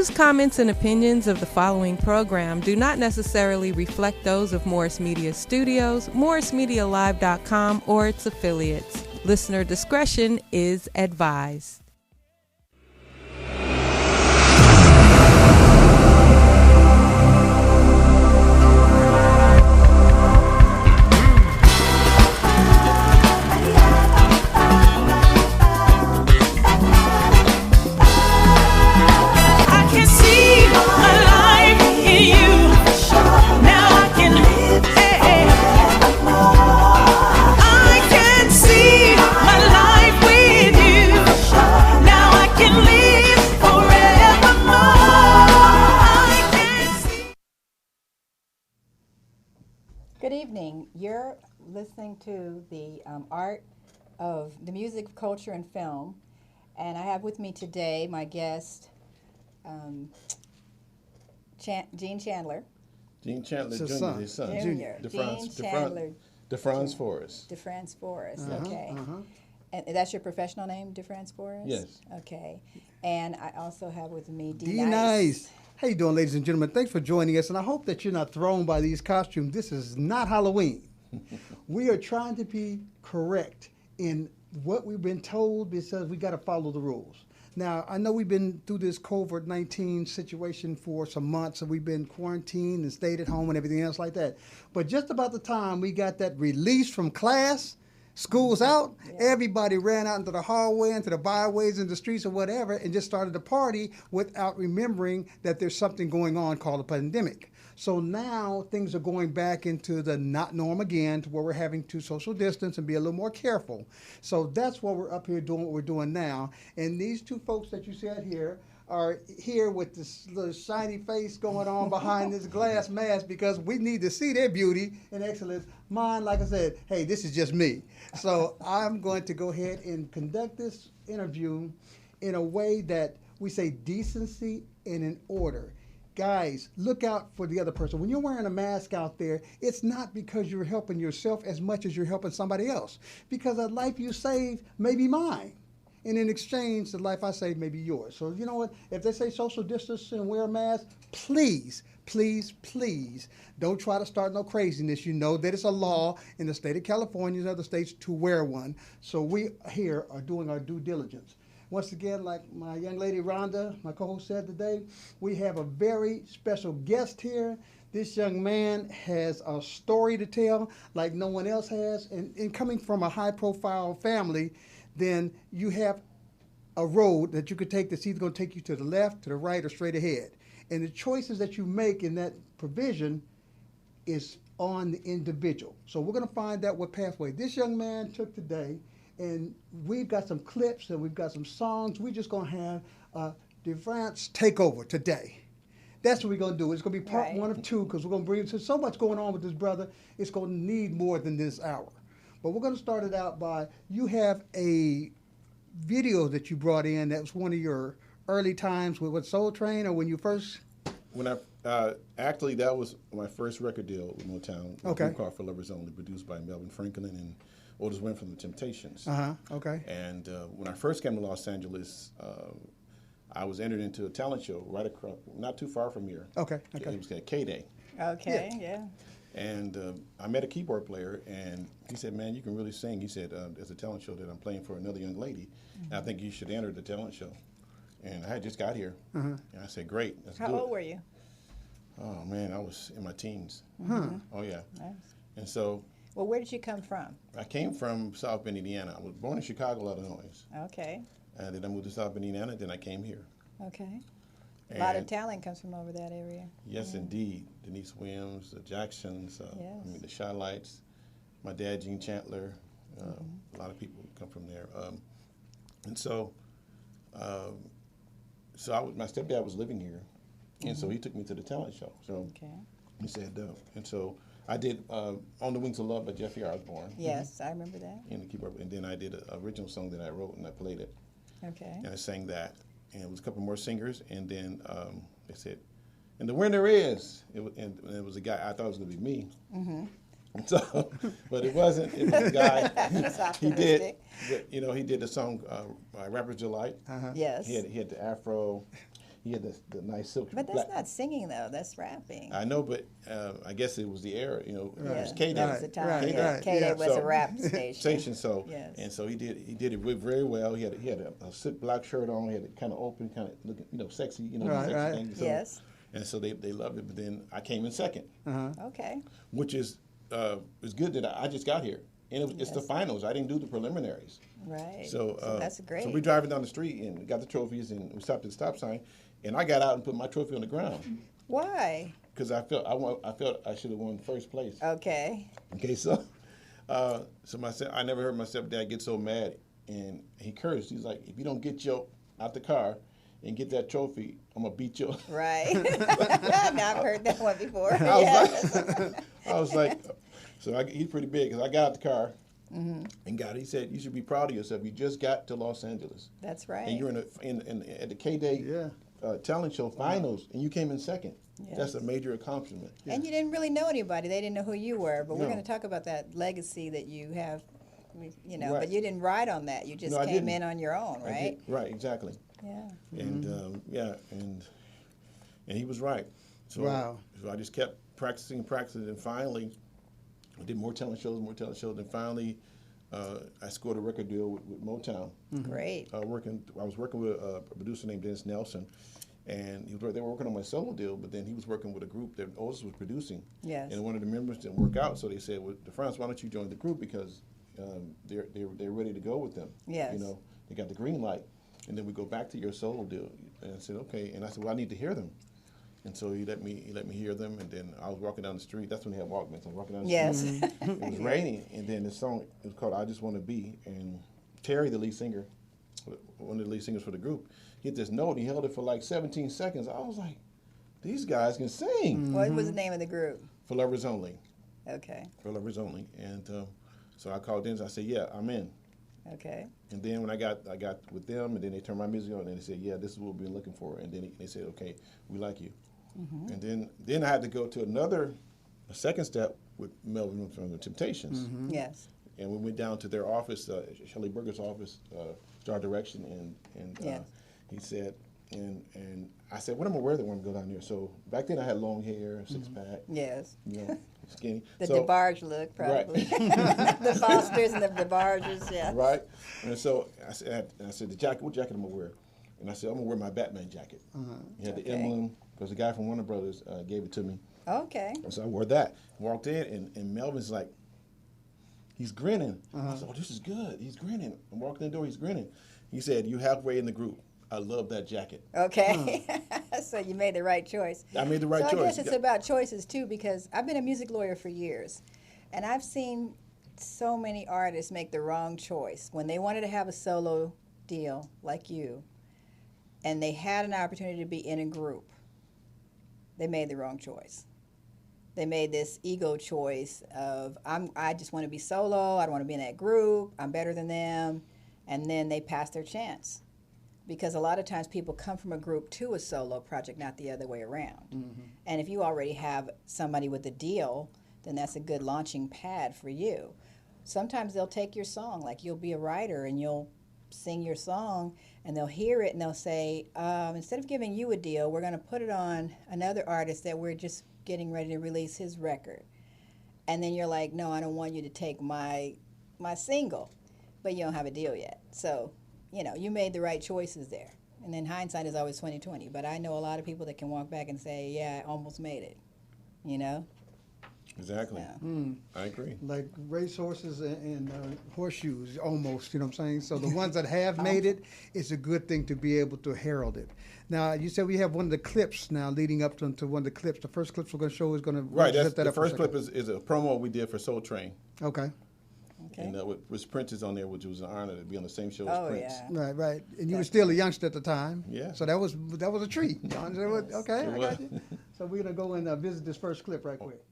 views, comments, and opinions of the following program do not necessarily reflect those of Morris Media Studios, MorrisMediaLive.com, or its affiliates. Listener discretion is advised. Good evening. You're listening to the art of the music, culture, and film. And I have with me today my guest, Gene Chandler. Gene Chandler Jr., his son. Junior. Gene Chandler. DeFrantz Forrest. DeFrantz Forrest, okay. And that's your professional name, DeFrantz Forrest? Yes. Okay. And I also have with me D-Nice. How you doing, ladies and gentlemen? Thanks for joining us, and I hope that you're not thrown by these costumes. This is not Halloween. We are trying to be correct in what we've been told because we got to follow the rules. Now, I know we've been through this COVID-19 situation for some months, and we've been quarantined and stayed at home and everything else like that. But just about the time we got that release from class, school's out, everybody ran out into the hallway, into the byways, in the streets or whatever, and just started to party without remembering that there's something going on called a pandemic. So now things are going back into the not norm again, to where we're having to social distance and be a little more careful. So that's why we're up here doing what we're doing now. And these two folks that you see out here are here with this little shiny face going on behind this glass mask because we need to see their beauty and excellence. Mine, like I said, hey, this is just me. So I'm going to go ahead and conduct this interview in a way that we say decency and in order. Guys, look out for the other person. When you're wearing a mask out there, it's not because you're helping yourself as much as you're helping somebody else. Because the life you save may be mine. And in exchange, the life I save may be yours. So you know what? If they say social distance and wear a mask, please, please, please don't try to start no craziness. You know that it's a law in the state of California and other states to wear one. So we here are doing our due diligence. Once again, like my young lady Rhonda, my co-host, said today, we have a very special guest here. This young man has a story to tell like no one else has. And coming from a high-profile family, then you have a road that you could take that's either going to take you to the left, to the right, or straight ahead. And the choices that you make in that provision is on the individual. So we're going to find out what pathway this young man took today. And we've got some clips and we've got some songs. We're just going to have DeFrantz take over today. That's what we're going to do. It's going to be part one of two because we're going to bring so much going on with this brother. It's going to need more than this hour. But we're going to start it out by, you have a video that you brought in that was one of your early times with Soul Train, or when you first? When I actually, that was my first record deal with Motown. Okay. Car for Lovers Only, produced by Melvin Franklin and Otis Wynn from the Temptations. Okay. And when I first came to Los Angeles, I was entered into a talent show right across, not too far from here. Okay. It was at K-Day. Okay, yeah. And I met a keyboard player, and he said, man, you can really sing. He said, there's a talent show that I'm playing for another young lady, and I think you should enter the talent show. And I had just got here, and I said, great, let's do it. How old were you? Oh, man, I was in my teens. Oh, yeah. Nice. And so Well, where did you come from? I came from South Bend, Indiana. I was born in Chicago, Illinois. Okay. And then I moved to South Bend, Indiana, then I came here. Okay. A lot of And talent comes from over that area. yes, indeed. Denise Williams, the Jacksons, Yes. the Shylights, my dad, Gene Chandler. A lot of people come from there. And so, my stepdad was living here, and so he took me to the talent show. So Okay. he said, and so I did On the Wings of Love by Jeffrey Osborne. Yes, I remember that. In the keyboard, and then I did an original song that I wrote, and I played it, Okay. and I sang that. And it was a couple more singers, and then they said, and the winner is, and it was a guy, I thought it was going to be me. So, but it wasn't. It was a guy. That's he did, optimistic. he did the song "Rapper's Delight." Yes. He had the afro. he had the nice silk. But that's not singing though. That's rapping. I know, but I guess it was the era. You know, Yeah, it was K-Day. that was the time. Right, Yeah, right. K-Day Yeah. was a rap station. So Yes. and so he did it very well. He had a silk black shirt on. He had it kind of open, kind of looking, sexy. Right, sexy right. thing. So, Yes. And so they loved it. But then I came in second, Okay. which is good that I just got here. And it's the finals. I didn't do the preliminaries. Right. So that's great. So we're driving down the street and we got the trophies and we stopped at the stop sign, and I got out and put my trophy on the ground Why? because I felt I should have won first place. Okay. Okay, so I never heard my stepdad get so mad, and he cursed. He's like, if you don't get out the car and get that trophy, I'm gonna beat you. Right. Now I've heard that one before. I was like, he's pretty big because I got out the car and got it. He said, you should be proud of yourself. You just got to Los Angeles. That's right. And you're at the K-Day talent show finals, and you came in second. Yes. That's a major accomplishment. And you didn't really know anybody. They didn't know who you were. But we're No. going to talk about that legacy that you have, Right. But you didn't ride on that. You just No, I came didn't. in on your own, I right? did- Right, exactly. Yeah. And and he was right. So, Wow. So I just kept practicing, and finally, I did more talent shows, and finally, I scored a record deal with Motown. Great. I was working with a producer named Dennis Nelson, and they were working on my solo deal, but then he was working with a group that Otis was producing. Yes. And one of the members didn't work out, so they said, "Well, DeFrantz, why don't you join the group because they're ready to go with them? Yes. They got the green light, and then we go back to your solo deal." And I said, "Okay." And I said, "Well, I need to hear them." And so he let me hear them, and then I was walking down the street. That's when they had Walkmans. I was walking down the Yes. street. It was raining, and then the song was called "I Just Want to Be." And Terry, the lead singer, one of the lead singers for the group, hit this note. He held it for like 17 seconds. I was like, "These guys can sing." What was the name of the group? For Lovers Only. Okay. For Lovers Only. And so I called Dennis. I said, "Yeah, I'm in." Okay. And then when I got with them, and then they turned my music on, and they said, "Yeah, this is what we've been looking for." And then they said, "Okay, we like you." And then I had to go to a second step with Melvin from the Temptations. Yes. And we went down to their office, Shelley Berger's office, Star Direction, and Yes. he said, and I said, "What am I wear that when I go down there?" So back then I had long hair, six pack, Yes. skinny. The so, DeBarge look, probably. Right. The Fosters and the DeBarges, yeah. Right. And so I said, "The jacket, what jacket am I gonna wear?" And I said, "I'm gonna wear my Batman jacket." It had the Okay. emblem because the guy from Warner Brothers gave it to me. Okay. And so I wore that. Walked in, and Melvin's like, he's grinning. I said, "Oh, this is good." He's grinning. I'm walking in the door. He's grinning. He said, "You're halfway in the group. I love that jacket." Okay. So you made the right choice. I made the right so choice. I guess it's about choices too, because I've been a music lawyer for years, and I've seen so many artists make the wrong choice when they wanted to have a solo deal like you, and they had an opportunity to be in a group. They made the wrong choice. They made this ego choice of I just want to be solo. I don't want to be in that group. I'm better than them, and then they passed their chance. Because a lot of times people come from a group to a solo project, not the other way around. And if you already have somebody with a deal, then that's a good launching pad for you. Sometimes they'll take your song, like you'll be a writer and you'll sing your song and they'll hear it and they'll say, instead of giving you a deal, we're going to put it on another artist that we're just getting ready to release his record. And then you're like, no, I don't want you to take my single, but you don't have a deal yet. So, you made the right choices there. And then hindsight is always 20/20. But I know a lot of people that can walk back and say, yeah, I almost made it, Exactly. Yeah. I agree. Like racehorses and horseshoes, almost, you know what I'm saying? So the ones that have made it, it's a good thing to be able to herald it. Now, you said we have one of the clips now leading up to one of the clips. The first clips we're going to show is going to Right. That's, that the up for a first clip second. is a promo we did for Soul Train. Okay. Okay. And with Prince is on there, which was an honor to be on the same show Oh, as Prince. yeah. Right. And you were still a youngster at the time. Yeah. So that was a treat. Okay, It I was. got you. So we're going to go and visit this first clip right quick.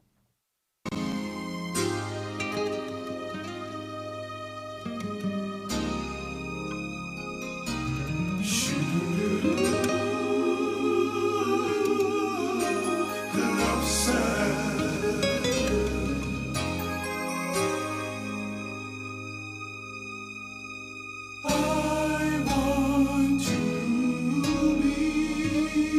I want to be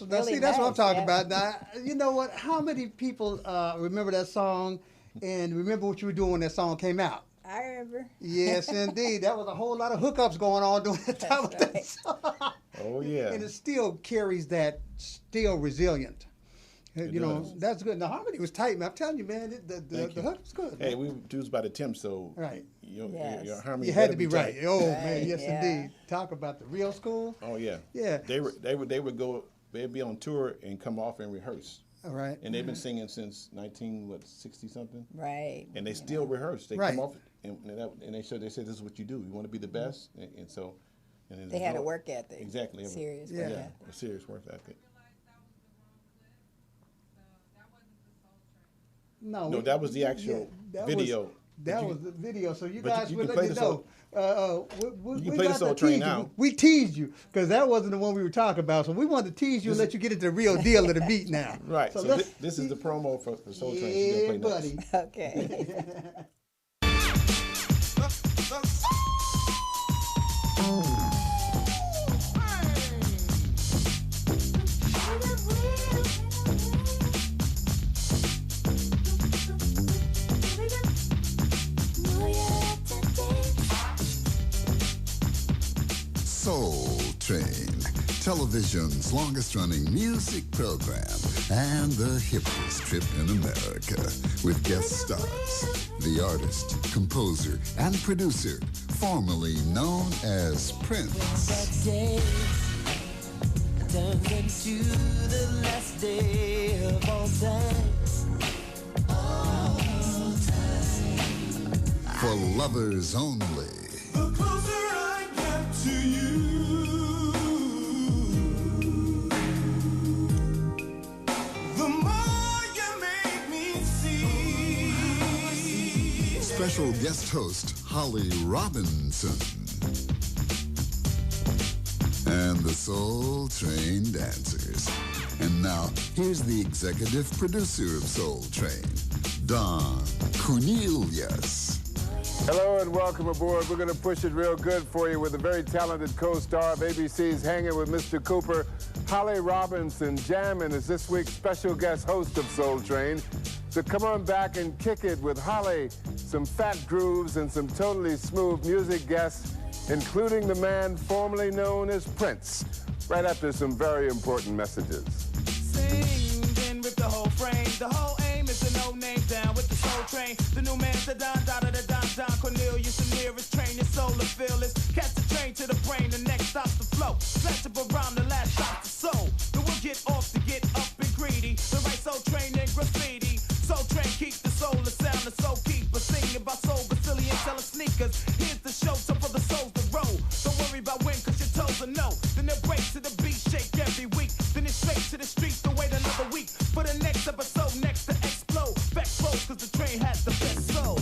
really see, that's what I'm nice, talking yeah. about. Now, you know what? How many people remember that song and remember what you were doing when that song came out? I remember. Yes, indeed. That was a whole lot of hookups going on during that time of that right. song. Oh yeah. And it still carries that still resilient. It You know, does. that's good. The harmony was tight, man. I'm telling you, man, the Thank you. hook was good. Hey, man. we do about a temp, so Right. Yes. harmony You had better to be tight. right. Oh, Right, man, yes, yeah. indeed. Talk about the real school. Oh yeah. Yeah. They would go. They'd be on tour and come off and rehearse. All right. And they've been singing since 1960 something. Right. And they still rehearse. They Right. come off and they say this is what you do. You want to be the best, and so. And then They had a work ethic. Exactly. Serious Yeah. work Yeah, ethic. a serious work ethic. No, that was the actual video. That was the video. So you but guys you would can let play me the know. You can We play the got Soul to Train tease you. now. We teased you because that wasn't the one we were talking about. So we wanted to tease you and let you get into the real deal of the beat now. Right. So let's- this is the promo for Soul Train. Yeah, She's gonna play buddy. next. Okay. Soul Train, television's longest-running music program and the hippest trip in America with guest stars, the artist, composer, and producer, formerly known as Prince. That day turns into the last day of all time. For lovers only. The closer I get to you, the more you make me see. Special guest host Holly Robinson. And the Soul Train Dancers. And now, here's the executive producer of Soul Train, Don Cornelius. Hello and welcome aboard. We're going to push it real good for you with a very talented co-star of ABC's Hanging with Mr. Cooper. Holly Robinson jamming is this week's special guest host of Soul Train. So come on back and kick it with Holly, some fat grooves and some totally smooth music guests, including the man formerly known as Prince, right after some very important messages. Sing, then rip the whole frame. The whole aim is to no name down with the Soul Train. The new man, the Don, Don Cornelius, the nearest train, your soul is fearless. Catch the train to the brain, the next stop's the flow. Flash up around the last stop the soul. Then we'll get off to get up and greedy. The right Soul Train and graffiti. Soul Train keeps the soul, the sound, the soul keeper. Singing about soul, Brazilian selling sneakers. Here's the show, so for the souls to roll. Don't worry about when, cause your toes are no. Then they break to the beat, shake every week. Then it's straight to the streets to wait another week. For the next episode, next to explode. Back close, cause the train has the best soul.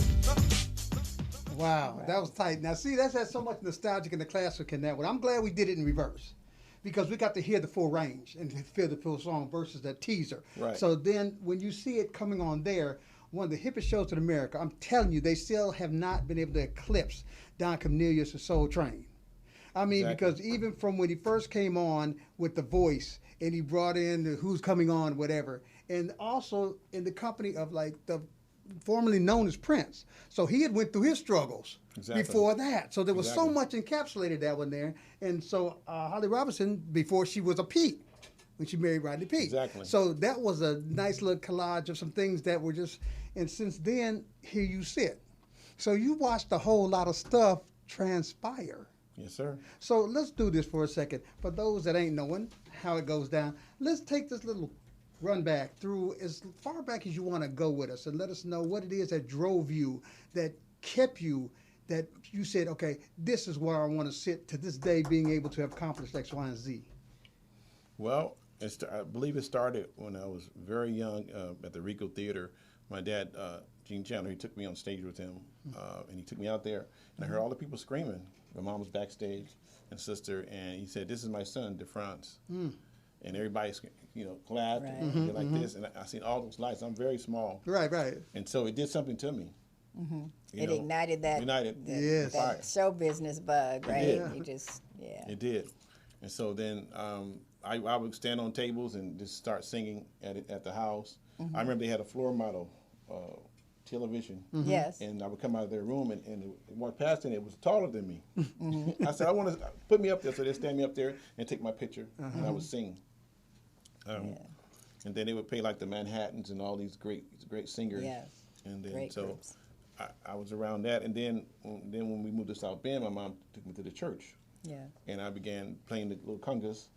Wow, that was tight. Now, see, that's had so much nostalgic in the classic in that one. I'm glad we did it in reverse because we got to hear the full range and feel the full song versus that teaser. Right. So then when you see it coming on there, one of the hippest shows in America, I'm telling you, they still have not been able to eclipse Don Cornelius' and Soul Train. I mean, Exactly. because even from when he first came on with the voice and he brought in the who's coming on, whatever, and also in the company of like the formerly known as Prince. So he had went through his struggles Exactly. before that. So there was so Exactly. much encapsulated that one there. And so Holly Robinson, before she was a Pete, when she married Rodney Peete. Exactly. So that was a nice little collage of some things that were just, and since then, here you sit. So you watched a whole lot of stuff transpire. Yes, sir. So let's do this for a second. For those that ain't knowing how it goes down, let's take this little run back through as far back as you want to go with us and let us know what it is that drove you, that kept you, that you said, okay, this is where I want to sit to this day, being able to have accomplished X, Y, and Z. Well, I believe it started when I was very young at the Rico Theater. My dad, Gene Chandler, he took me on stage with him, and he took me out there, and I heard all the people screaming. My mom was backstage and sister, and he said, "This is my son, DeFrantz." And everybody, clapped Right. and did like this, and I seen all those lights. I'm very small, Right, right. and so it did something to me. You It know, ignited that, Yes. that show business bug, right? did. You just, yeah. It did. And so then I would stand on tables and just start singing at the house. I remember they had a floor model television. Yes. And I would come out of their room and walk past it, and it was taller than me. I said, I want to put me up there. So they'd stand me up there and take my picture, and I would sing. And then they would play like the Manhattans and all these great singers. Yes. And then Great so groups. I was around that. And then when we moved to South Bend, my mom took me to the church. Yeah. And I began playing the little congas.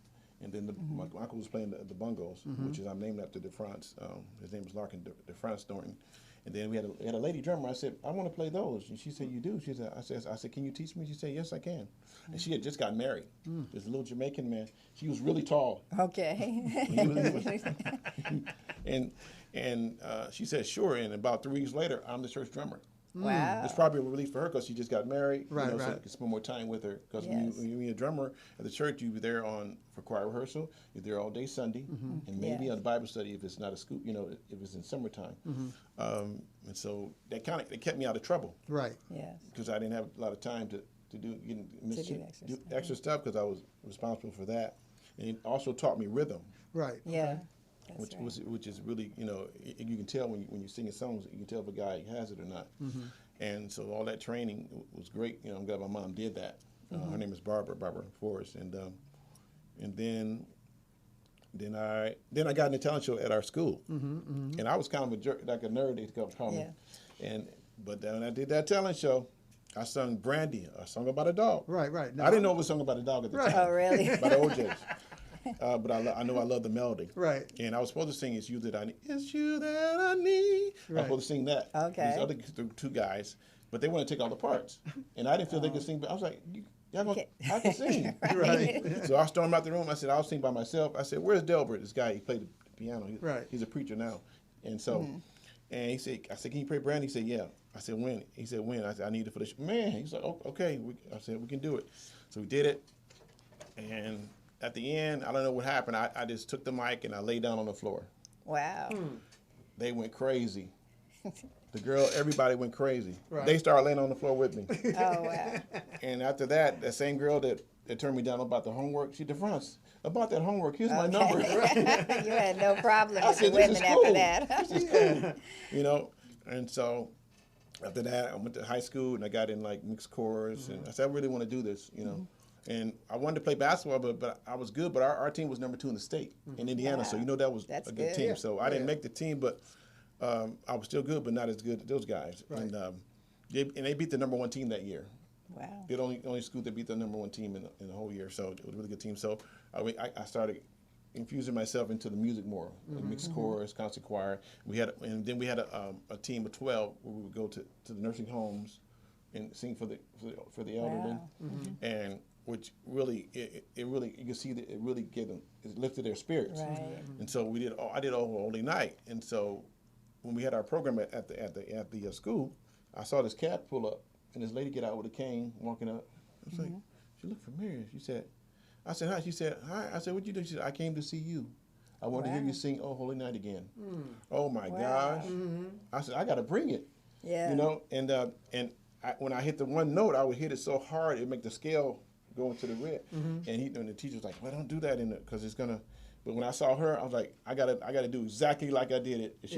And then my uncle was playing the bongos, which is I'm named after DeFrantz. His name was Larkin DeFrantz Thornton. And then we had a lady drummer. I said, I want to play those. And she said, you do? She said, I said, can you teach me? She said, yes, I can. And she had just got married. This little Jamaican man. She was really tall. Okay. and she said, sure. And about 3 weeks later, I'm the church drummer. Wow. It's probably a relief for her because she just got married. Right, So I right. could spend more time with her. Because Yes. when you're a drummer at the church, you're there for choir rehearsal. You're there all day Sunday, and maybe Yes. on Bible study if it's not a school. If it's in summertime. And so that kept me out of trouble Right. Yes. because I didn't have a lot of time to do extra stuff because I was responsible for that. And it also taught me rhythm. Right. Yeah. That's Which is really, you can tell when you're singing songs, you can tell if a guy has it or not. And so all that training was great. I'm glad my mom did that. Her name is Barbara Forrest. And then I got in the talent show at our school. And I was kind of a jerk, like a nerd, they call me. But then when I did that talent show, I sung Brandy, a song about a dog. Right. No. I didn't know it was a song about a dog at the time. Oh, really? By the OJs. But I know I love the melody. Right. And I was supposed to sing It's You That I Need. It's You That I Need. I was supposed to sing that. Okay. These other two guys, but they want to take all the parts. And I didn't feel they could sing, but I was like, I can sing. Right. So I stormed out the room. I said, I'll sing by myself. I said, where's Delbert? This guy, he played the piano. Right. He's a preacher now. And so, and I said, can you pray Brandy? He said, yeah. I said, when? He said, when? I said, I need it for the show. Man, he's like, oh, okay. I said, we can do it. So we did it. And at the end, I don't know what happened. I just took the mic and I laid down on the floor. Wow. They went crazy. Everybody went crazy. Right. They started laying on the floor with me. Oh, wow. And after that same girl that turned me down about the homework, she DeFrantz, about that homework, here's my number. You had no problem I with the said, this women is after cool. that. This is cool. And so after that, I went to high school and I got in like mixed chorus. And I said, I really want to do this, And I wanted to play basketball, but I was good. But our team was number 2 in the state in Indiana, Wow. so that was That's a good good. team. Yeah. So I didn't make the team, but I was still good, but not as good as those guys. Right. And they beat the number 1 team that year. Wow. They're the only school that beat the number 1 team in the whole year. So it was a really good team. So I started infusing myself into the music more, like mixed chorus, concert choir. Then we had a team of 12 where we would go to the nursing homes and sing for the elderly, and which really it really you can see that it really it lifted their spirits. Right. And so I did all holy night. And so when we had our program at the school, I saw this cab pull up and this lady get out with a cane walking up. I was like, she looked familiar. I said, hi. She said, hi. I said, what'd you do? She said, I came to see you. I want to hear you sing Oh Holy Night again. Oh my gosh. I said, I got to bring it. Yeah. And when I hit the one note, I would hit it so hard it'd make the scale go into the red. And the teacher was like, well, don't do that because it's gonna. But when I saw her, I was like, I gotta do exactly like I did it. If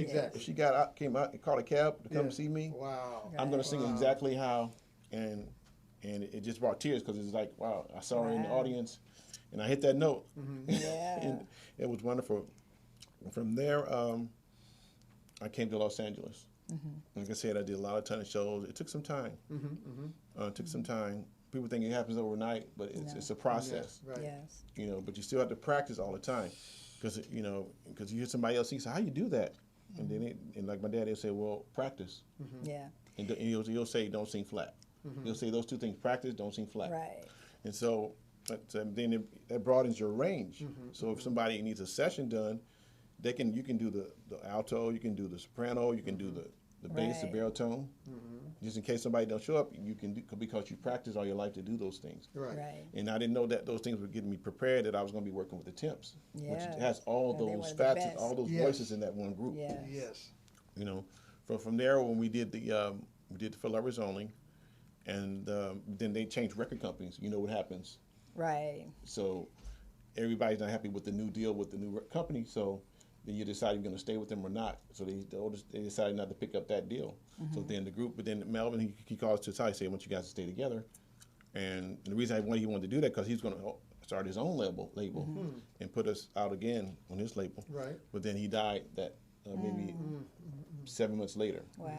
she came out and called a cab to come see me, Wow. I'm gonna sing exactly how, and it just brought tears because it's like, wow, I saw her in the audience, and I hit that note. Yeah. And it was wonderful. And from there, I came to Los Angeles. Like I said, I did a ton of shows. It took some time. It took some time. People think it happens overnight, but it's a process. Right. Yes. But you still have to practice all the time, because you hear somebody else sing. So how you do that? And then like my dad, he'll say, well, practice. Yeah. And he'll say, don't sing flat. He'll say those two things: practice, don't sing flat. Right. And so then it broadens your range. So if somebody needs a session done, you can do the alto, you can do the soprano, you can do the bass, the Right. baritone. Just in case somebody don't show up, you can do, because you practice all your life to do those things. Right. Right. And I didn't know that those things were getting me prepared that I was going to be working with the Temps, which Yeah. has all And they those were the facets, best. all those Yes. voices in that one group. Yeah. Yes. From there, when we did the For Lovers Only, and then they changed record companies. You know what happens. Right. So everybody's not happy with the new deal with the new company, so then you decide you're going to stay with them or not. So they decided not to pick up that deal. So then the group, but then Melvin, he calls to the side and said, I want you guys to stay together. And the reason he wanted to do that, because he's going to start his own label and put us out again on his label. Right. But then he died maybe 7 months later. Wow.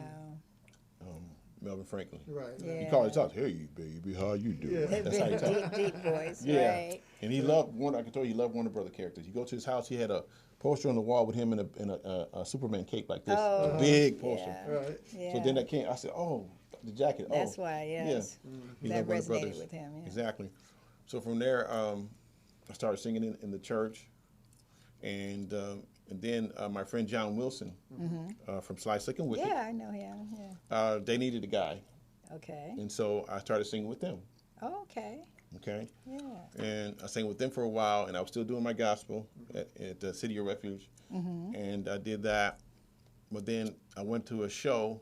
Melvin Franklin. Right. Yeah. He called his house, hey, baby, how you doing? Yeah. That's how he talked. Deep voice, Yeah. right. And he loved I can tell you, he loved Warner Brother characters. You go to his house, he had a poster on the wall with him in a Superman cape like this, a big poster. Yeah. Right. Yeah. So then that came, I said, oh, the jacket. That's why, yes. Yeah. He That loved Warner resonated Brothers. with him, yeah. Exactly. So from there, I started singing in the church. And then my friend John Wilson from Sly Slick and Wicked, Yeah, I know him. Yeah. they needed a guy. Okay. And so I started singing with them. Oh, okay. Okay. Yeah. And I sang with them for a while, and I was still doing my gospel at the City of Refuge. And I did that. But then I went to a show,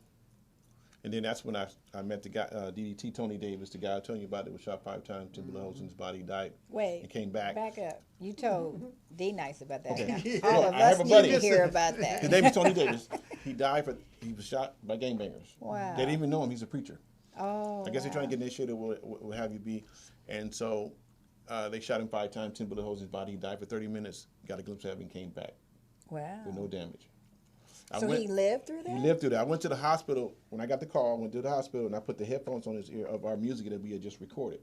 and then that's when I met the guy, DDT Tony Davis, the guy I told you about that was shot 5 times, 2 bullet holes in his body, died, Wait. and came back. Back up. You told D Nice about that. Okay. Now, all Yeah, of I have us a need buddy. to hear about His that. name is Tony Davis. He was shot by gangbangers. Wow. They didn't even know him. He's a preacher. Oh, I guess they're trying to wow. get initiated what have you be. And so they shot him 5 times, 10 bullet holes in his body. He died for 30 minutes, got a glimpse of heaven, came back Wow. with no damage. So he lived through that? He lived through that. I went to the hospital. When I got the call, I went to the hospital, and I put the headphones on his ear of our music that we had just recorded.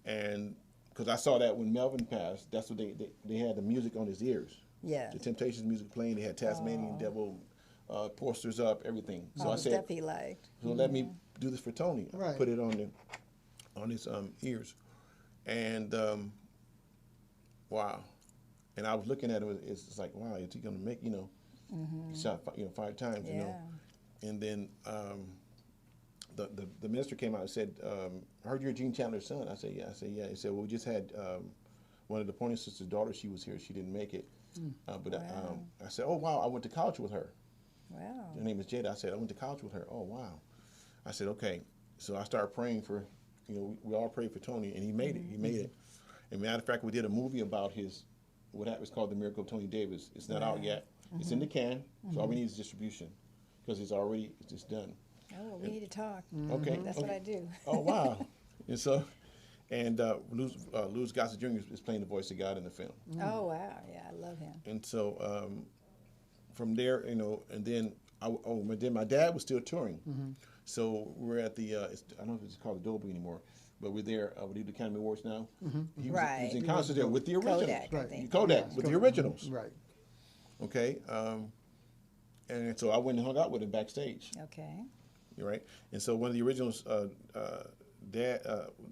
And because I saw that when Melvin passed, that's what they had the music on his ears. Yeah. The Temptations music playing. They had Tasmanian Devil posters up, everything. So All I the said, stuff he liked. so let me do this for Tony. I Right. put it on his ears. And wow. And I was looking at him, it's like, wow, is he going to make, he shot 5 times, you know. And then the minister came out and said, I heard you're Gene Chandler's son. I said, yeah. He said, well, we just had one of the Pointer Sisters' daughters. She was here. She didn't make it. But I said, oh, wow, I went to college with her. Wow. Her name is Jada. I said, I went to college with her. Oh, wow. I said, okay. So I started praying for, we all prayed for Tony, and he made it. He made it. And matter of fact, we did a movie about what happened. It's called The Miracle of Tony Davis. It's not out yet. It's in the can. So all we need is distribution, because it's just done. Oh, we need to talk. Okay. That's what I do. Oh, wow. And so, Louis Gossett Jr. is playing the voice of God in the film. Oh, wow. Yeah, I love him. And so from there, and then then my dad was still touring. So we're at the I don't know if it's called the Dolby anymore, but we're there. We do the Academy Awards now. He was in concert there with the originals. Kodak, I think. Kodak with the originals. Right. Okay. And so I went and hung out with him backstage. Okay. You're right. And so one of the originals, the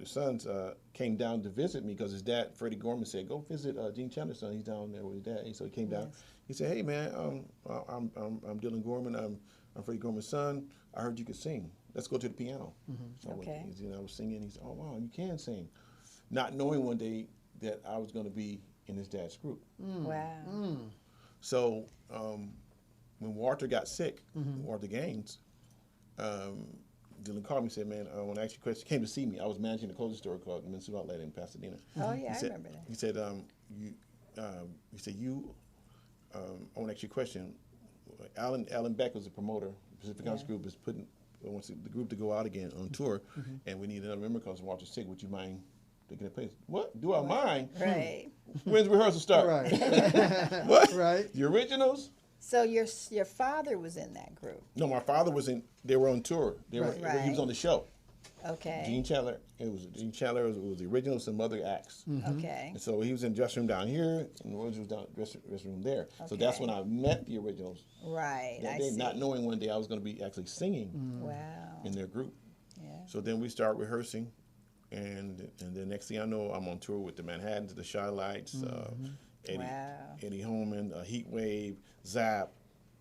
sons came down to visit me because his dad, Freddie Gorman, said, "Go visit Gene Chandler's son. He's down there with his dad." And so he came down. He said, "Hey man, I'm Dylan Gorman. I'm Freddie Gorman's son. I heard you could sing. Let's go to the piano." So Okay. I was singing. He said, "Oh wow, you can sing," not knowing one day that I was going to be in his dad's group. Wow. So when Walter got sick, Walter Gaines, Dylan called me and said, "Man, I want to ask you a question." He came to see me. I was managing a clothing store called Minsu Outlet in Pasadena. Oh, yeah, He said, I remember that. He said, I want to ask you a question. Alan Beck was a promoter. Pacific Coast Group is wants the group to go out again on tour, and we need another member because Walter's sick. Would you mind taking a place? What? Do I mind? Right. When's rehearsal start? Right. What? Right. The originals? So your father was in that group. No, my father was in. They were on tour. He was Right. on the show. Okay. Gene Chandler. It was Gene Chandler. It was the originals and other acts. Okay. And so he was in the dressing room down here, and the originals down dressing room there. So that's Okay. when I met the originals. Right. That I day, see. not knowing one day I was going to be actually singing Wow. in their group. Yeah. So then we start rehearsing, and the next thing I know, I'm on tour with the Manhattans, the Shy Lights, Wow. Eddie Holman, Heat Wave, Zap.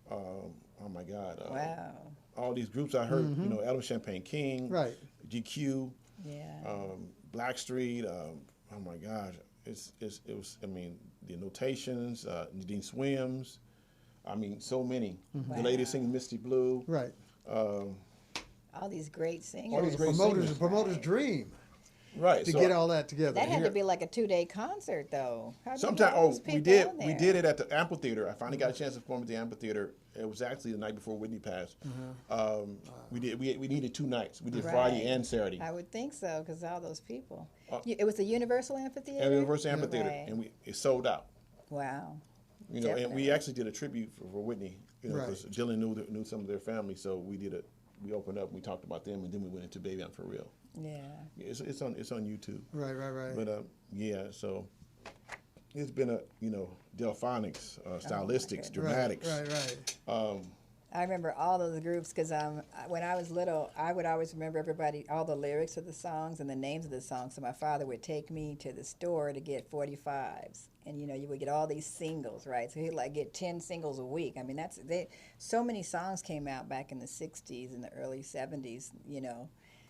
Oh my God! Wow. All these groups I heard, Adam Champagne King, Right. GQ, Yeah. Blackstreet. Oh my gosh, it was. I mean, the Notations, Nadine Swims. I mean, so many. The lady singing Misty Blue. Right. All these great singers. All these great Promoter's singers. promoter's dream. Right. to So get all that together. That had to be like a 2-day concert, though. How did you Sometimes, get all those we people did. on We there? did it at the amphitheater. I finally got a chance to perform at the amphitheater. It was actually the night before Whitney passed. We did. We needed 2 nights. We did Friday and Saturday. I would think so, because all those people. It was the Universal Amphitheater. At the Universal Amphitheater, Right. and it sold out. Wow. You know, and Definitely. we actually did a tribute for Whitney. You know, Right. because Jillian knew some of their family, so we did it. We opened up. We talked about them, and then we went into Baby I'm For Real. Yeah. It's on YouTube. Right. But yeah, so it's been a Delphonics, stylistics, dramatics. Right. I remember all those groups because when I was little, I would always remember all the lyrics of the songs and the names of the songs. So my father would take me to the store to get 45s, and you would get all these singles, right? So he'd like get 10 singles a week. I mean, so many songs came out back in the '60s and the early '70s.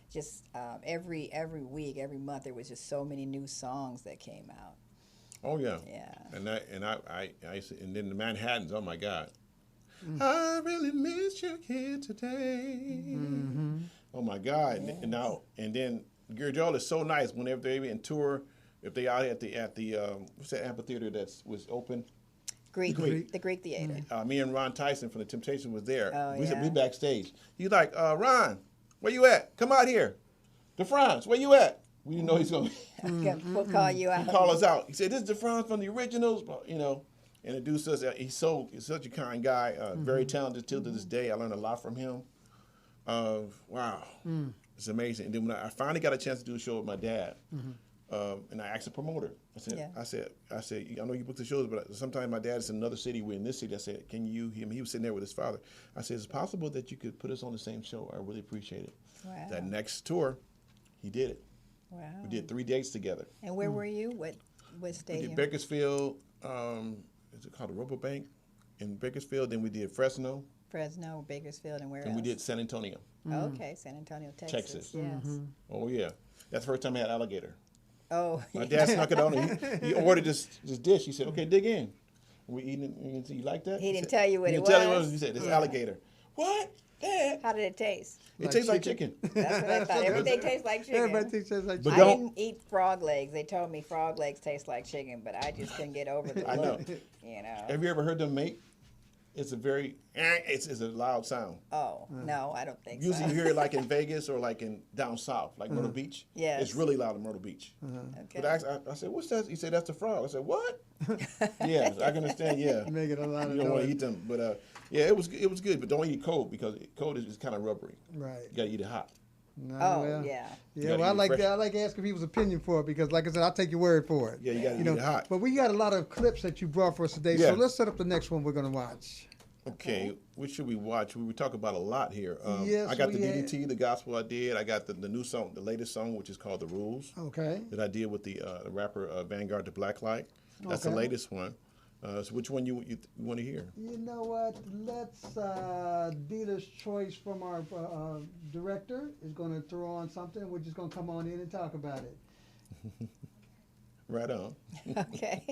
Just every week, every month, there was just so many new songs that came out. Oh yeah. Yeah. I used to, and then the Manhattans. Oh my God. I really miss your kid today. Oh my God! Yes. And then Gary Joel is so nice whenever they in tour. If they out at the what's that amphitheater that was open? The Greek Theater. Me and Ron Tyson from the Temptations was there. Oh, we said yeah. we backstage. He's like, Ron, where you at? Come out here. DeFrantz, where you at? We didn't know he's going. We'll call you out. He called us out. He said, "This is DeFrantz from the originals." Introduced us. He's such a kind guy. Very talented till to this day. I learned a lot from him. Wow, it's amazing. And then when I finally got a chance to do a show with my dad, and I asked the promoter. I said, I know you book the shows, but sometimes my dad is in another city. We're in this city. I said, can you? He was sitting there with his father. I said, is it possible that you could put us on the same show? I really appreciate it. Wow. That next tour, he did it. Wow. We did 3 dates together. And where were you? What We stadium? did Bakersfield. Is it called the Robobank in Bakersfield? Then we did Fresno, Bakersfield, and where and else? we did San Antonio. Okay, San Antonio, Texas. Yes. Oh yeah, that's the first time I had alligator. Oh. My dad snuck it on me. He ordered this dish. He said, "Okay, dig in." We eating it. And he said, "You like that?" He didn't tell you what he it didn't tell you was? what it was. He said, "It's alligator." What? Dad? How did it taste? It tastes like chicken. That's what I thought. Everything tastes like chicken. Everybody thinks that's like But I don't- didn't eat frog legs. They told me frog legs taste like chicken, but I just couldn't get over the I know. look. Have you ever heard them make? It's a very, it's a loud sound. Oh, no, I don't think Usually so. you hear it like in Vegas or like in down south, like Myrtle Beach. Yes. It's really loud in Myrtle Beach. Okay. But I said, what's that? He said, that's the frog. I said, what? Yes, I can understand, yeah. Making a lot of You don't want to noise. eat them. But yeah, it was good, but don't eat it cold because cold is kind of rubbery. Right. You got to eat it hot. No, Oh, well, yeah. You Yeah, gotta well, I eat it like fresh. that. I like asking people's opinion for it because, like I said, I'll take your word for it. Yeah, you got to eat it hot. But we got a lot of clips that you brought for us today, Yeah. so let's set up the next one we're going to watch. Okay, what should we watch? We talk about a lot here. Yes, I got the we had- DDT, the gospel I did. I got the new song, the latest song, which is called The Rules, Okay. that I did with the rapper Vanguard the Blacklight. That's the Okay. latest one. So which one you want to hear? You know what? Let's dealer's choice from our director is going to throw on something. We're just going to come on in and talk about it. Right on. Okay.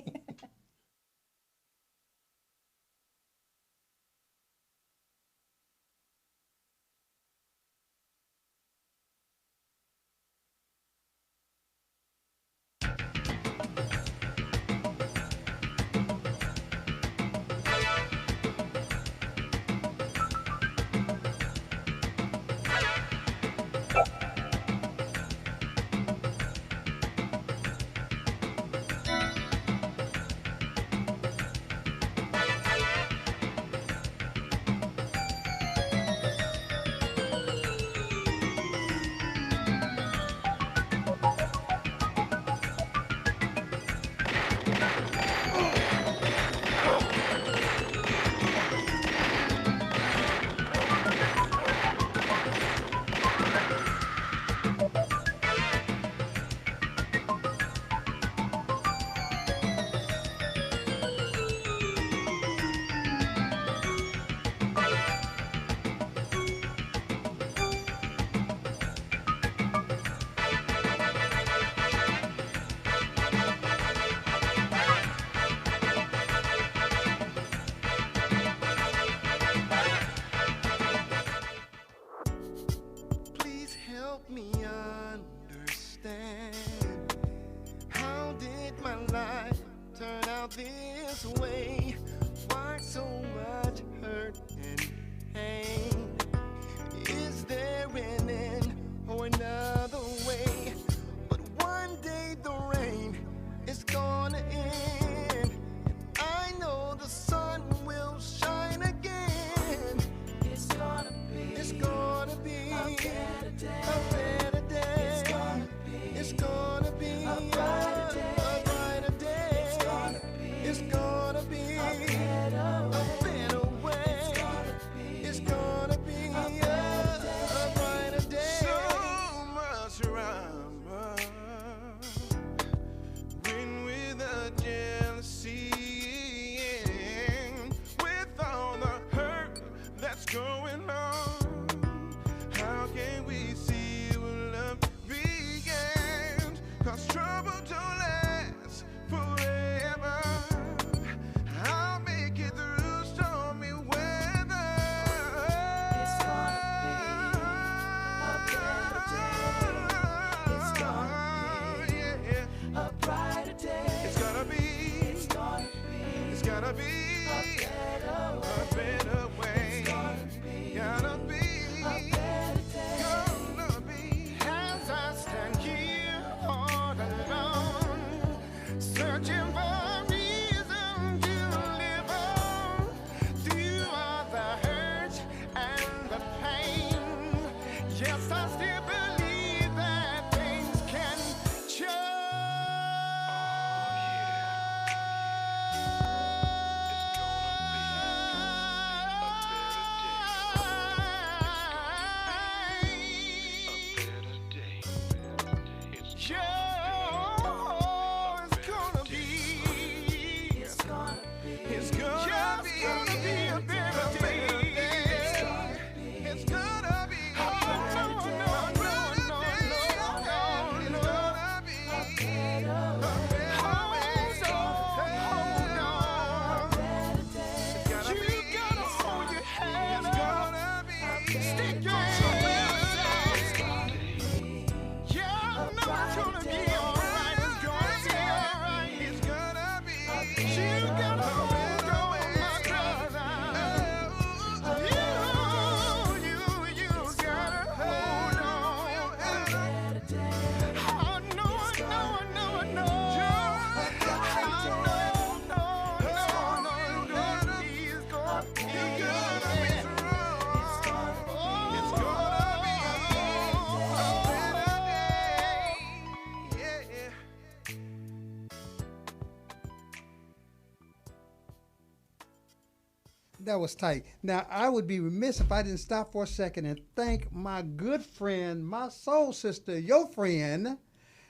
That was tight. Now, I would be remiss if I didn't stop for a second and thank my good friend, my soul sister, your friend,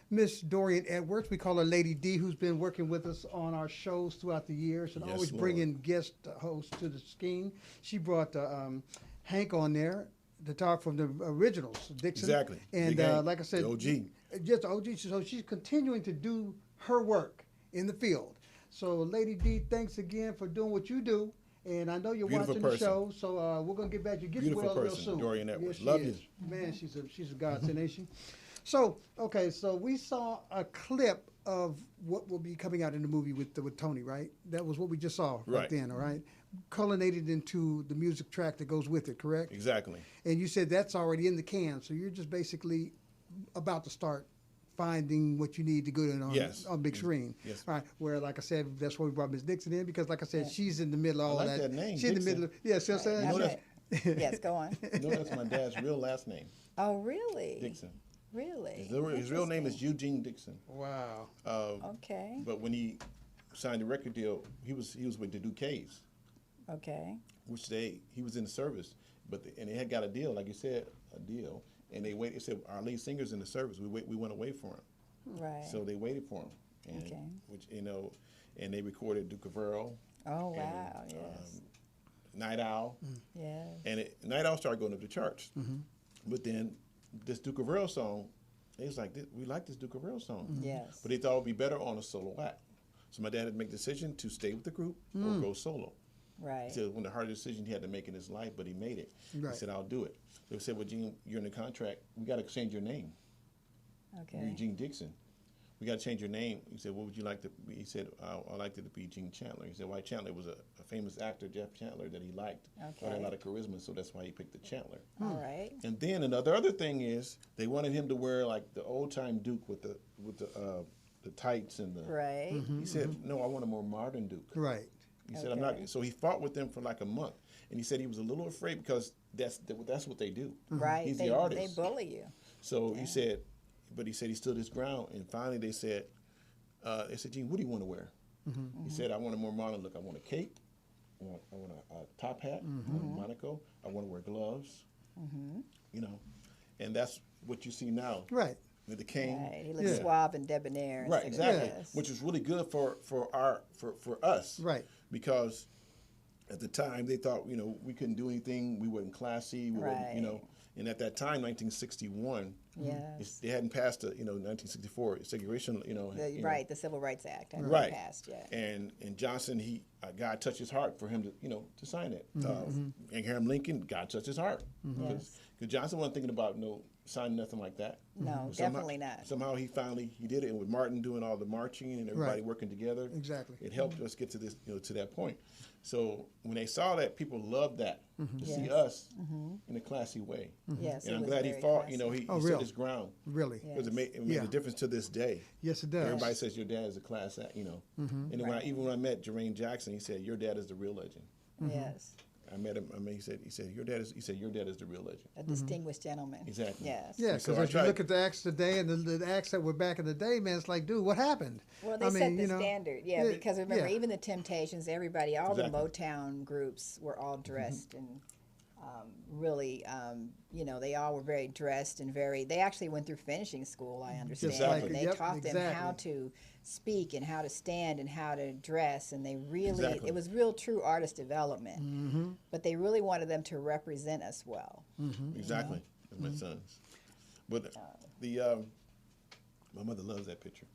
Miss Dorian Edwards. We call her Lady D, who's been working with us on our shows throughout the years and Yes, always Lord. bringing guest hosts to the scheme. She brought Hank on there to talk from the originals, Dixon. Exactly. And Big Hank, like I said, the OG. Just OG. So she's continuing to do her work in the field. So, Lady D, thanks again for doing what you do. And I know you're Beautiful watching the person. show, so we're gonna get back to you. Get Beautiful well real person, soon. Dorian Edwards. Yes, she Love is. you. Man, she's a godsend, ain't she? So, okay, so we saw a clip of what will be coming out in the movie with Tony, right? That was what we just saw right Right. then, all right? Culminated into the music track that goes with it, correct? Exactly. And you said that's already in the can, so you're just basically about to start finding what you need to go on, Yes. on big screen. Yes. All right. Where, like I said, that's why we brought Miss Dixon in, because, like I said, she's in the middle of all I like that name, She's in the Dixon. middle of, yeah, see what I'm saying? You know Okay. Yes, go on. You know that's my dad's real last name, Oh, really? Dixon. Really? His real name is Interesting. Eugene Dixon. Wow. Okay. But when he signed the record deal, he was with the Duquesnes, Okay. which he was in the service, and they had got a deal, like you said, a deal, and they waited. They said our lead singer's in the service. We went away for him, Right. so they waited for him, and Okay. which and they recorded Duke of Earl, Oh, and, wow. Yes. Night Owl, Yes. and Night Owl started going up the charts, but then this Duke of Earl song, they was like, we like this Duke of Earl song, Yes. but they thought it would be better on a solo act. So my dad had to make the decision to stay with the group or go solo. Right. He said one of the hardest decisions he had to make in his life, but he made it. Right. He said, I'll do it. They said, well, Gene, you're in the contract. We got to change your name. Okay. You're Gene Dixon. We got to change your name. He said, what would you like to be? He said, I'd like it to be Gene Chandler. He said, why Chandler was a famous actor, Jeff Chandler, that he liked. Okay. Had a lot of charisma, so that's why he picked the Chandler. All right. And then another thing is they wanted him to wear like the old time Duke with the tights and the. Right. He said, no, I want a more modern Duke. Right. He said, I'm not. Okay. So he fought with them for like a month, and he said he was a little afraid because that's what they do. Right. He's they, the artist. They bully you. So he said, but he said he stood his ground, and finally they said, Gene, what do you want to wear? He said, I want a more modern look. I want a cape. I want a top hat. I want a monocle. I want to wear gloves. And that's what you see now. Right. With the cane. Right. He looks Yeah. suave and debonair. Right, instead of- exactly. Yes. Which is really good for us. Right. Because at the time they thought, we couldn't do anything, we weren't classy, we weren't, Right. and at that time, 1961, Yes. they hadn't passed 1964 segregation, Right. The Civil Rights Act hadn't Right. passed yet. And Johnson, God touched his heart for him to sign it. Abraham Lincoln, God touched his heart. Because Johnson wasn't thinking about signing nothing like that. No, But somehow- definitely not. Somehow he did it, and with Martin doing all the marching and everybody Right. working together, Exactly. it helped us get to this, to that point. So when they saw that, people loved that to see Yes. us in a classy way. Yes. And it I'm was glad he very fought. classy. He Oh, stood real? his ground. Really. Yeah. Because it made Yeah. a difference to this day. Yes, it does. Everybody says your dad is a class act, And then even when I met Jermaine Jackson, he said, "Your dad is the real legend." Yes. I met him. He said, your dad is the real legend." A distinguished gentleman. Exactly. Yes. Yeah, So because I as you tried- look at the acts today and the acts that were back in the day, man, it's like, dude, what happened? Well, they I set mean, the you know, standard, because remember, even the Temptations, everybody, all Exactly. the Motown groups were all dressed and really, they all were very dressed and they actually went through finishing school, I understand. Exactly. And they Yep, taught them how exactly. to speak and how to stand and how to dress, and they really, Exactly. it was real true artist development. But they really wanted them to represent us well. Exactly. As my sons. But my mother loves that picture.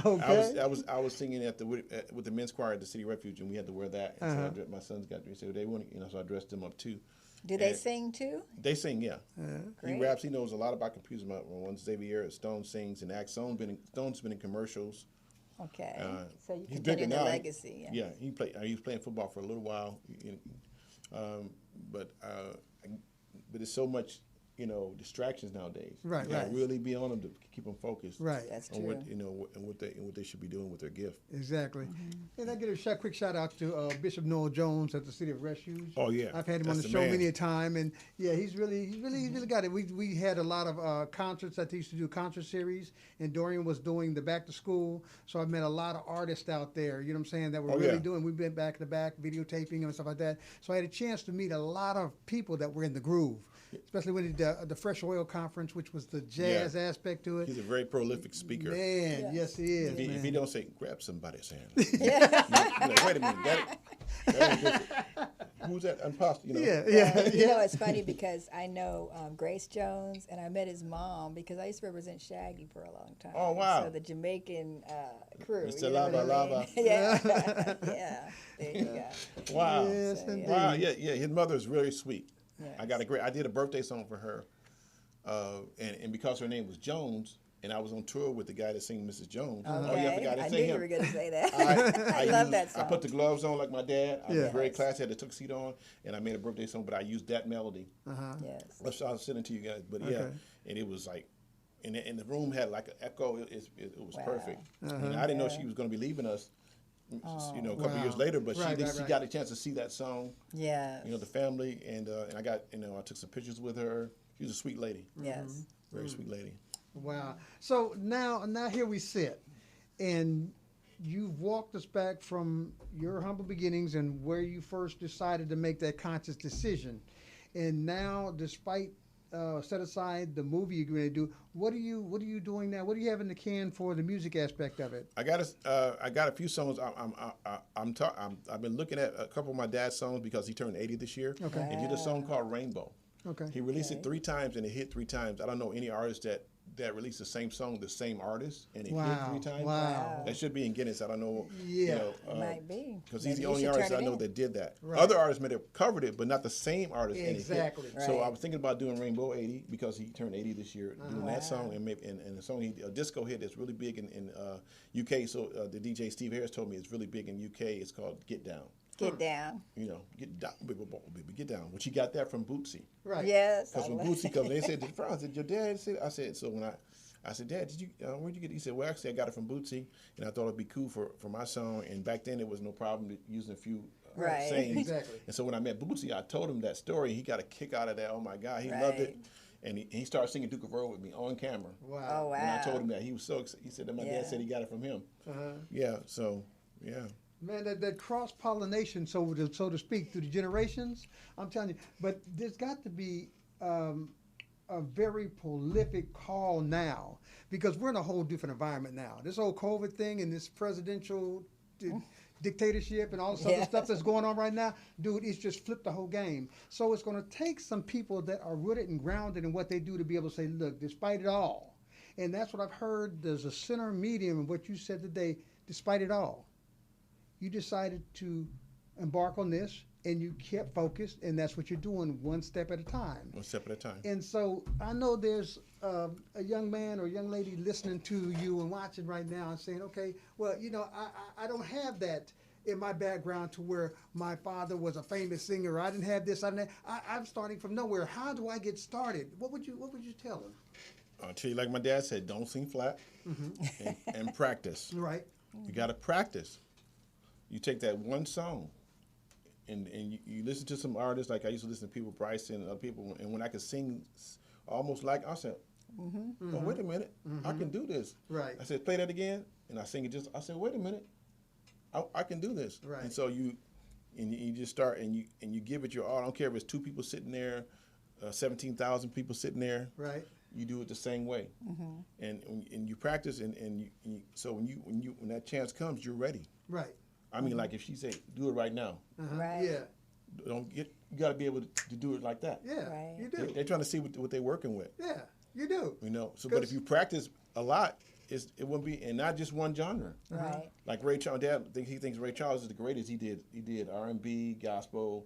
Okay. I was singing with the men's choir at the City Refuge, and we had to wear that. And so my sons got dressed. So they want, so I dressed them up too. Do they And sing too? They sing, yeah. He Great. raps. He knows a lot about computers. One Xavier Stone sings and acts. Stone's been in commercials. Okay. So you He's continue bigger the now. legacy. Yeah, he was playing football for a little while, but it's so much distractions nowadays. Right, You gotta right. really be on them to keep them focused. Right. That's On true. what they should be doing with their gift. Exactly. And I get a quick shout out to Bishop Noel Jones at the City of Refuge. Oh, yeah. I've had him on That's the the show man. many a time, and yeah, he's really got it. We had a lot of concerts that they used to do, concert series, and Dorian was doing the back to school. So I met a lot of artists out there. You know what I'm saying? That were Oh, really yeah. doing. We've been back to back videotaping and stuff like that. So I had a chance to meet a lot of people that were in the groove. Especially when the Fresh Oil Conference, which was the jazz aspect to it. He's a very prolific speaker. Man, yes he is. If man. he don't say, grab somebody's hand. You're like, wait a minute, that ain't good. Who's that? Imposter, Yeah. You know, it's funny because I know Grace Jones, and I met his mom because I used to represent Shaggy for a long time. Oh, wow. So the Jamaican crew. Mr. you know what I Lava mean? Yeah, yeah. There you go. Wow. Yes, So, indeed. Wow, yeah. His mother is really sweet. Yes. I did a birthday song for her, and because her name was Jones, and I was on tour with the guy that sang Mrs. Jones. Okay. Oh, yeah, I forgot to I say knew him. you were going to say that. I love used- that song. I put the gloves on like my dad. I Yeah. was very classy, had the tuxedo on, and I made a birthday song, but I used that melody. Yes. I'll send it to you guys. But yeah, Okay. and it was like, and the room had like an echo. It was Wow. perfect. And I didn't know she was going to be leaving us, a couple Wow. years later. But Right, she right. got a chance to see that song. Yes. The family, and I got, I took some pictures with her. She was a sweet lady, Yes. very sweet lady. Wow. So now here we sit, and you've walked us back from your humble beginnings and where you first decided to make that conscious decision. And now, despite set aside the movie you're going to do, what are you doing now? What do you have in the can for the music aspect of it? I got a few songs. I've been looking at a couple of my dad's songs because he turned 80 this year. Okay. And he did a song called Rainbow. Okay. He released it 3 times and it hit 3 times. I don't know any artist that released the same song, the same artist, and it hit 3 times. Wow. That should be in Guinness. I don't know. Yeah. It might be. Because Maybe he's the you only should artist turn I it know in. that did that. Right. Other artists may have covered it, but not the same artist. Exactly. And it hit. So Right. I was thinking about doing Rainbow 80 because he turned 80 this year, doing that song, and maybe and the song a disco hit that's really big in UK. So the DJ Steve Harris told me it's really big in UK. It's called Get Down. Get down. Get down, baby, get down. Which he got that from Bootsy. Right. Because Yes. I when love Bootsy comes, they said, DeFrantz, did your dad say that? I said, so when I said, Dad, did you? Where'd you get it? He said, well, actually, I got it from Bootsy, and I thought it'd be cool for my song. And back then, it was no problem using a few Right. sayings. Exactly. And so when I met Bootsy, I told him that story. He got a kick out of that. Oh my God, he loved it. Right. And he started singing Duke of Earl with me on camera. Wow. Oh, wow. And I told him that he was so excited. He said that my Yeah. dad said he got it from him. Uh-huh. Yeah. So yeah. Man, that cross pollination, so to speak, through the generations. I'm telling you, but there's got to be a very prolific call now because we're in a whole different environment now. This whole COVID thing and this presidential dictatorship and all this other stuff that's going on right now, dude, it's just flipped the whole game. So it's going to take some people that are rooted and grounded in what they do to be able to say, look, despite it all, and that's what I've heard. There's a center medium in what you said today. Despite it all, you decided to embark on this, and you kept focused, and that's what you're doing, one step at a time. One step at a time. And so I know there's a young man or young lady listening to you and watching right now and saying, okay, well, I don't have that in my background to where my father was a famous singer. I didn't have this. I'm starting from nowhere. How do I get started? What would you tell them? I'll tell you, like my dad said, don't sing flat and practice. Right. You got to practice. You take that one song and you listen to some artists, like I used to listen to people, Bryson and other people, and when I could sing almost like, I said, oh, wait a minute, I can do this. Right. I said, play that again, and I sing it I said, wait a minute, I can do this. Right. And so you just start and you give it your all. I don't care if it's 2 people sitting there, 17,000 people sitting there. Right. You do it the same way, and you practice, and so when that chance comes, you're ready. Right. I mean, like if she say, do it right now, Right. Yeah. you got to be able to do it like that. Yeah. Right. You do. They're trying to see what they're working with. Yeah. You do. So but if you practice a lot, it wouldn't be, and not just one genre. Right. Like Ray Charles, Dad, he thinks Ray Charles is the greatest. He did R&B, gospel,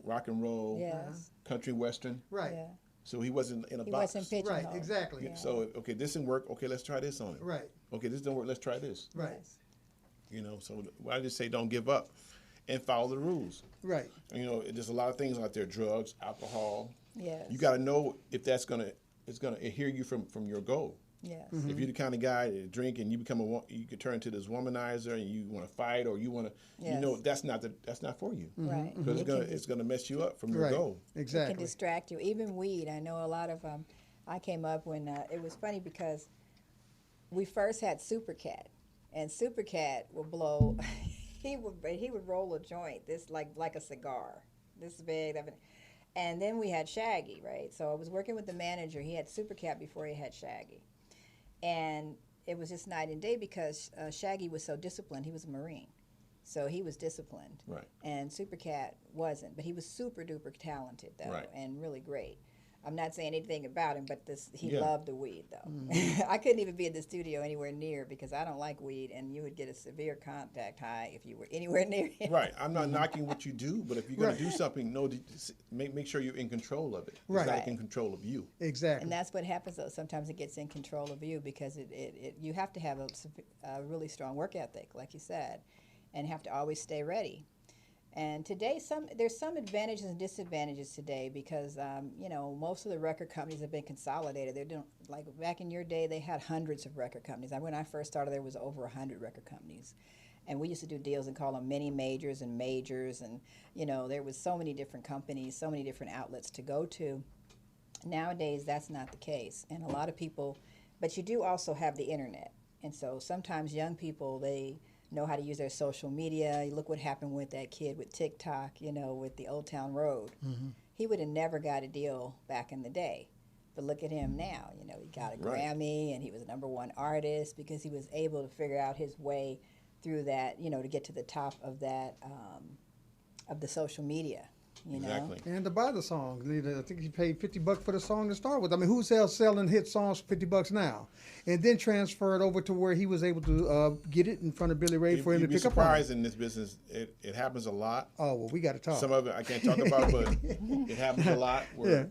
rock and roll, Yes. country western. Right. Yeah. So he wasn't in a He box. wasn't pigeonholed. Right. Exactly. Yeah. So okay, this didn't work. Okay, let's try this on it. Right. Okay, this didn't work. Let's try this. Right. Yes. So I just say don't give up, and follow the rules. Right. There's a lot of things out there: drugs, alcohol, Yes. You got to know if it's gonna adhere you from your goal. Yes. If you're the kind of guy that drink and you you could turn into this womanizer and you want to fight or you want to, Yes. that's not for you. Right. Because it's gonna mess you up from your Right. goal. It Exactly. can distract you. Even weed. I know a lot of I came up when it was funny because we first had Super Cat, and Super Cat would blow. he would roll a joint this like a cigar, this big. And then we had Shaggy, right? So I was working with the manager. He had Super Cat before he had Shaggy, and it was just night and day because Shaggy was so disciplined. He was a Marine. So he was disciplined. Right. And Super Cat wasn't. But he was super duper talented, though, Right. and really great. I'm not saying anything about him, but he Yeah. loved the weed, though. I couldn't even be in the studio anywhere near because I don't like weed, and you would get a severe contact high if you were anywhere near him. Right. I'm not knocking what you do, but if you're going to do something, make sure you're in control of it. Right. It's not in control of you. Exactly. And that's what happens, though. Sometimes it gets in control of you because you have to have a really strong work ethic, like you said, and have to always stay ready. And today, there's some advantages and disadvantages today because most of the record companies have been consolidated. They're doing like back in your day, they had hundreds of record companies. When I first started, there was over 100 record companies, and we used to do deals and call them mini majors and majors, and there was so many different companies, so many different outlets to go to. Nowadays, that's not the case, and a lot of people. But you do also have the internet, and so sometimes young people they know how to use their social media. Look what happened with that kid with TikTok, with the Old Town Road. Mm-hmm. He would have never got a deal back in the day. But look at him now. He got a Grammy, and he was a #1 artist because he was able to figure out his way through that, to get to the top of that, of the social media. Exactly. And to buy the song, I think he paid $50 for the song to start with. I mean, who's selling hit songs for $50 now? And then transfer it over to where he was able to get it in front of Billy Ray for him to pick up on. You'd be surprised in this business. It happens a lot. Oh, well, we got to talk. Some of it I can't talk about, but it happens a lot. Where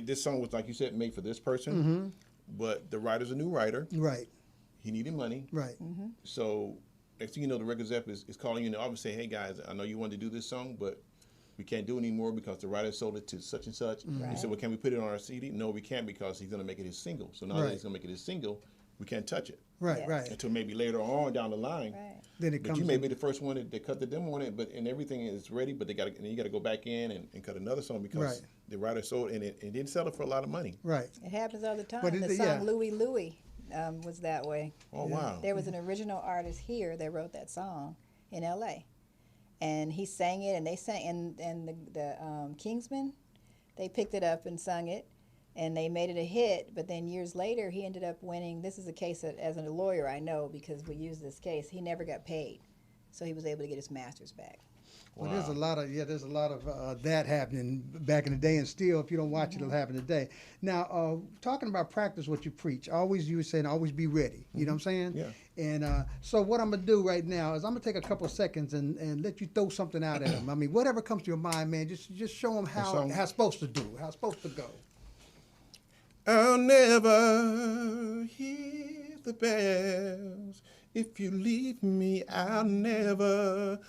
this song was, like you said, made for this person, but the writer's a new writer. Right. He needed money. Right. Mm-hmm. So next thing you know, the record exec is calling you and obviously say, hey, guys, I know you wanted to do this song, but we can't do it anymore because the writer sold it to such and such. Right. He said, well, can we put it on our CD? No, we can't because he's going to make it his single. So now that he's going to make it his single, we can't touch it. Right, Yes. right. Until maybe later on down the line. Right. Then it But comes you may in. be the first one that cut the demo on it, and everything is ready, but you got to go back in and cut another song because Right. the writer sold it and it didn't sell it for a lot of money. Right. It happens all the time. But The song Louie Louie was that way. Oh, wow. There was an original artist here that wrote that song in L.A. And he sang it, and they sang, and the Kingsmen, they picked it up and sung it, and they made it a hit. But then years later, he ended up winning. This is a case that, as a lawyer, I know because we used this case. He never got paid, so he was able to get his masters back. Well, there's a lot of that happening back in the day, and still, if you don't watch it, it'll happen today. Now, talking about practice what you preach, you were saying always be ready. You know what I'm saying? Yeah. And so what I'm gonna do right now is I'm gonna take a couple of seconds and let you throw something out at them. I mean, whatever comes to your mind, man, just show them how it's supposed to do, how it's supposed to go. I'll never hear the bells. If you leave me, I'll never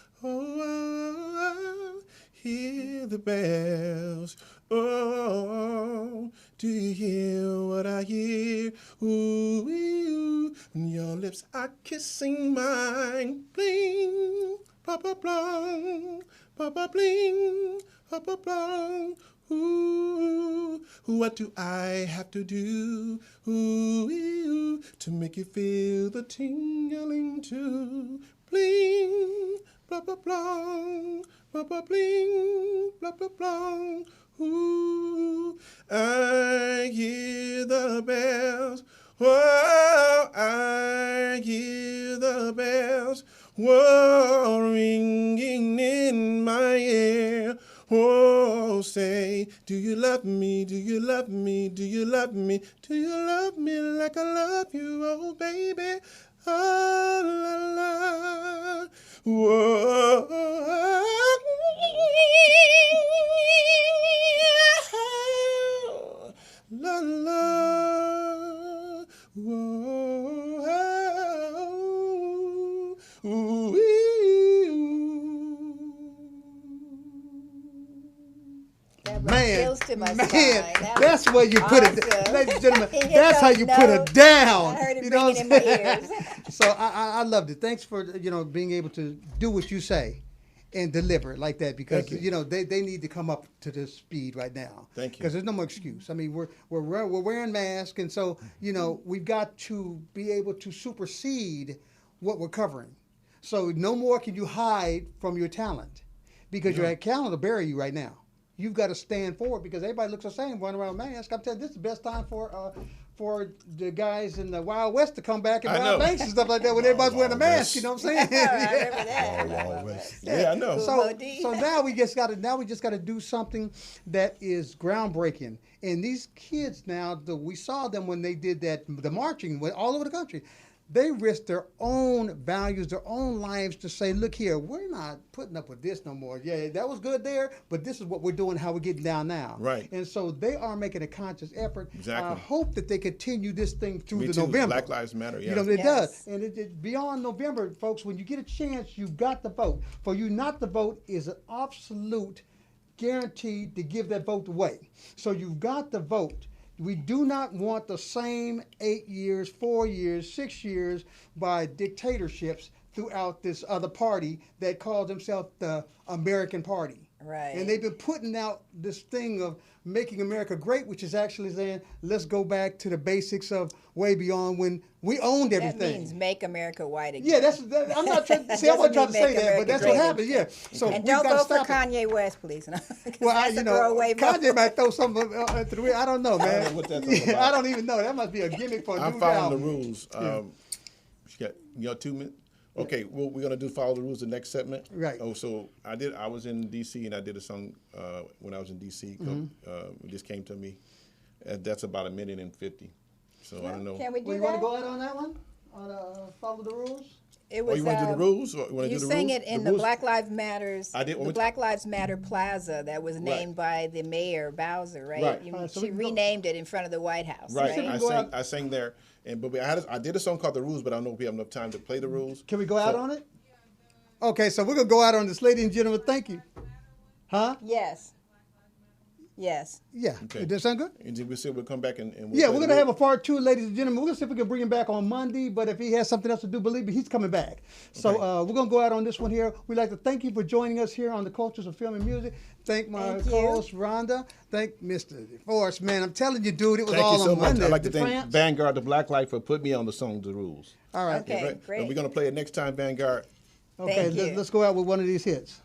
hear the bells. Oh, do you hear what I hear? Ooh, ooh, your lips are kissing mine. Bling, ba-ba, blong, ba-ba, bling, ba-ba, blong. Ooh, what do I have to do to make you feel the tingling too? Bling, blah, blah, blah, blah, blah, bling, blah, blah, blah. Ooh, I hear the bells. Oh, I hear the bells. Whoa, ringing in my ear. Oh, say, do you love me? Do you love me? Do you love me? Do you love me like I love you? Oh, baby. Oh, la, la. Whoa. La, la. Whoa. Ooh. That Man, chills to my man, spine. that's where you put it, awesome. ladies and gentlemen. He hit That's how those you put it notes. down. I heard it You know what ringing I'm in my saying? ears. So I loved it. Thanks for being able to do what you say and deliver like that, because Thank you. they need to come up to this speed right now. Thank you. Because there's no more excuse. I mean, we're wearing masks, and so we've got to be able to supersede what we're covering. So no more can you hide from your talent, because your talent will bury you right now. You've got to stand forward, because everybody looks the same running around with masks. I'm telling you, this is the best time for the guys in the Wild West to come back and I rob know. banks and stuff like that when everybody's wearing a Wild mask. West. You know what I'm saying? I remember that. Wild West. Yeah, I know. So now we just got to do something that is groundbreaking. And these kids now, we saw them when they did the marching all over the country. They risked their own values, their own lives to say, look here, we're not putting up with this no more. Yeah, that was good there, but this is what we're doing, how we're getting down now. Right. And so they are making a conscious effort. Exactly. I hope that they continue this thing through Me the too. November. Black Lives Matter, yeah. You know, it Yes. does. And beyond November, folks, when you get a chance, you've got to vote. For you not to vote is an absolute guaranteed to give that vote away. So you've got to vote. We do not want the same 8 years, 4 years, 6 years by dictatorships throughout this other party that calls themselves the American Party. Right. And they've been putting out this thing of making America great, which is actually saying, let's go back to the basics of way beyond when we owned That everything. means make America white again. Yeah, I'm not trying to That say, I wasn't trying doesn't to say mean that, make but that's America what great happened, yeah. So And we've don't got to vote for stop it. Kanye West, please. 'Cause Well, that's a throwaway vote. Kanye might throw something through it. I don't know, man. know what that's all about. I don't even know. That must be a gimmick for a I'm new following album. the rules. You got 2 minutes? Okay, well, we're gonna do follow the rules the next segment. Right. Oh, so I was in D.C. and I did a song when I was in D.C. It just came to me. That's about 1:50. So I don't know. Can we Well, do you want to that? go out on that one? Follow the rules? It Oh, was, you want to do the rules? Or you want to You do the sang rules? it in The the rules? Black Lives Matters. I did. The Black Lives Matter Plaza that was named by the mayor Bowser, right? Right. You- All right, so we she can go- renamed it in front of the White House, Right. right? I sang there, but I did a song called "The Rules," but I don't know if we have enough time to play the rules. Can we go out on it? Okay, so we're going to go out on this. Ladies and gentlemen, thank you. Huh? Yes. Yes. Yeah. Okay. Does that sound good? And then we'll come back and Yeah, play we're the going to have a rules. part 2, ladies and gentlemen. We're going to see if we can bring him back on Monday, but if he has something else to do, believe me, he's coming back. So Okay. we're going to go out on this one here. We'd like to thank you for joining us here on the Cultures of Film and Music. Thank my Thank you. co-host, Rhonda. Thank Mr. DeFrantz. Man, I'm telling you, dude, it was Thank all you so on much. Monday. I'd like to thank DeFrantz. Vanguard, the Black Light, for putting me on the song "The Rules." All right. Okay. Right? great. And we're gonna play it next time, Vanguard. Okay, Thank you. let's go out with one of these hits.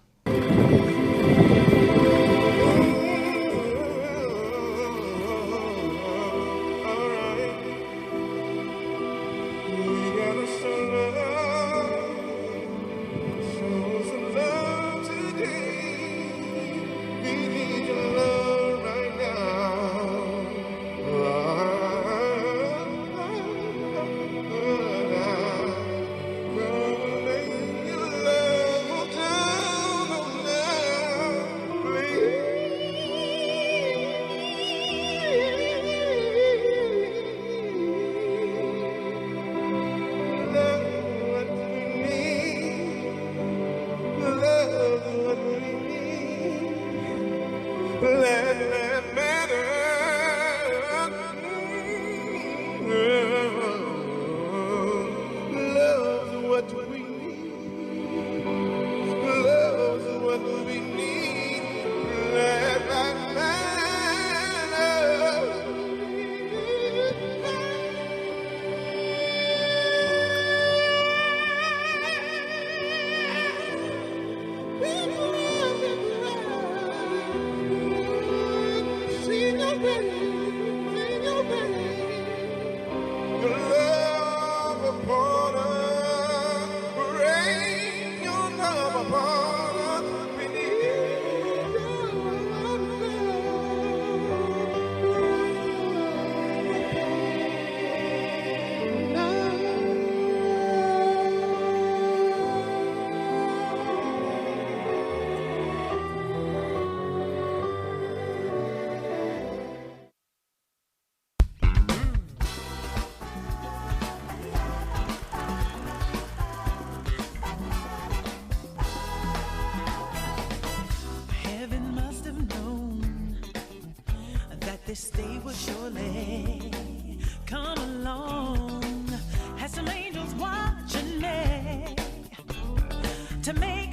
this day will surely come along. Has some angels watching me to make